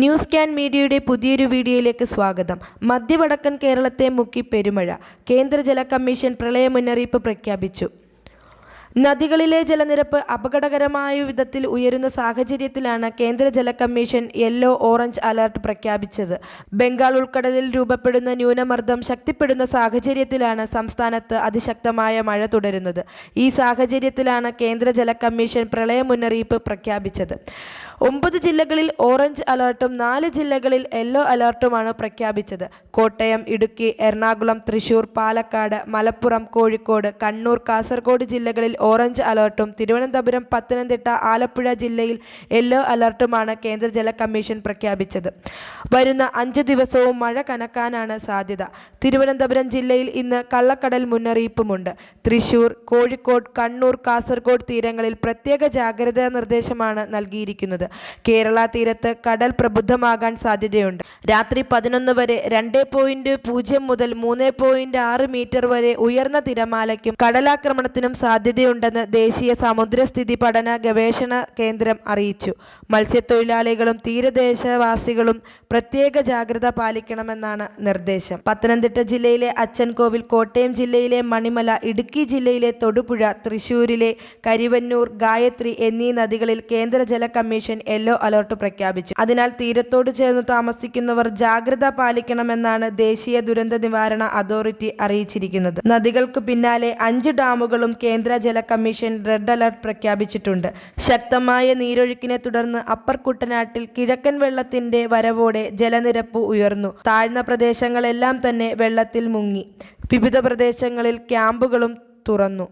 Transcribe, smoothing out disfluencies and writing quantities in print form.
News can മീഡിയയുടെ പുതിയൊരു വീഡിയോയിലേക്ക് സ്വാഗതം. മധ്യവടക്കൻ കേരളത്തെ മുക്കി പെരുമഴ. കേന്ദ്ര ജല കമ്മീഷൻ പ്രളയ മുന്നറിയിപ്പ് പ്രഖ്യാപിച്ചു. നദികളിലെ ജലനിരപ്പ് അപകടകരമായ വിധത്തിൽ ഉയരുന്ന സാഹചര്യത്തിലാണ് കേന്ദ്ര ജല കമ്മീഷൻ യെല്ലോ ഓറഞ്ച് അലർട്ട് പ്രഖ്യാപിച്ചത്. ബംഗാൾ ഉൾക്കടലിൽ രൂപപ്പെടുന്ന ന്യൂനമർദ്ദം ശക്തിപ്പെടുന്ന സാഹചര്യത്തിലാണ് സംസ്ഥാനത്ത് അതിശക്തമായ മഴ തുടരുന്നത്. ഈ സാഹചര്യത്തിലാണ് കേന്ദ്ര ജല കമ്മീഷൻ പ്രളയ മുന്നറിയിപ്പ് പ്രഖ്യാപിച്ചത്. 9 ജില്ലകളിൽ ഓറഞ്ച് അലർട്ടും 4 ജില്ലകളിൽ യെല്ലോ അലർട്ടുമാണ് പ്രഖ്യാപിച്ചത്. കോട്ടയം, ഇടുക്കി, എറണാകുളം, തൃശൂർ, പാലക്കാട്, മലപ്പുറം, കോഴിക്കോട്, കണ്ണൂർ, കാസർഗോഡ് ജില്ലകളിൽ ഓറഞ്ച് അലർട്ടും തിരുവനന്തപുരം, പത്തനംതിട്ട, ആലപ്പുഴ ജില്ലയിൽ യെല്ലോ അലർട്ടുമാണ് കേന്ദ്ര ജല കമ്മീഷൻ പ്രഖ്യാപിച്ചത്. വരുന്ന 5 ദിവസവും മഴ കനക്കാനാണ് സാധ്യത. തിരുവനന്തപുരം ജില്ലയിൽ ഇന്ന് കള്ളക്കടൽ മുന്നറിയിപ്പുമുണ്ട്. തൃശൂർ, കോഴിക്കോട്, കണ്ണൂർ, കാസർഗോഡ് തീരങ്ങളിൽ പ്രത്യേക ജാഗ്രതാ നിർദ്ദേശമാണ് നൽകിയിരിക്കുന്നത്. കേരള തീരത്ത് കടൽ പ്രബുദ്ധമാകാൻ സാധ്യതയുണ്ട്. രാത്രി 11 വരെ 2.0 മുതൽ 3.6 മീറ്റർ വരെ ഉയർന്ന തിരമാലയ്ക്കും കടലാക്രമണത്തിനും സാധ്യതയുണ്ടെന്ന് ദേശീയ സമുദ്രസ്ഥിതി പഠന ഗവേഷണ കേന്ദ്രം അറിയിച്ചു. മത്സ്യത്തൊഴിലാളികളും തീരദേശവാസികളും പ്രത്യേക ജാഗ്രത പാലിക്കണമെന്നാണ് നിർദ്ദേശം. പത്തനംതിട്ട ജില്ലയിലെ അച്ചൻകോവിൽ, കോട്ടയം ജില്ലയിലെ മണിമല, ഇടുക്കി ജില്ലയിലെ തൊടുപുഴ, തൃശൂരിലെ കരിവന്നൂർ, ഗായത്രി എന്നീ നദികളിൽ കേന്ദ്ര ജല കമ്മീഷൻ യെല്ലോ അലർട്ട് പ്രഖ്യാപിച്ചു. അതിനാൽ തീരത്തോട് ചേർന്ന് താമസിക്കുന്നവർ ജാഗ്രത പാലിക്കണമെന്നാണ് ദേശീയ ദുരന്ത നിവാരണ അതോറിറ്റി അറിയിച്ചിരിക്കുന്നത്. നദികൾക്ക് പിന്നാലെ 5 ഡാമുകളും കേന്ദ്ര ജല കമ്മീഷൻ റെഡ് അലർട്ട് പ്രഖ്യാപിച്ചിട്ടുണ്ട്. ശക്തമായ നീരൊഴുക്കിനെ തുടർന്ന് അപ്പർ കുട്ടനാട്ടിൽ കിഴക്കൻ വെള്ളത്തിന്റെ വരവോടെ ജലനിരപ്പ് ഉയർന്നു. താഴ്ന്ന പ്രദേശങ്ങളെല്ലാം തന്നെ വെള്ളത്തിൽ മുങ്ങി. വിവിധ പ്രദേശങ്ങളിൽ ക്യാമ്പുകളും തുറന്നു.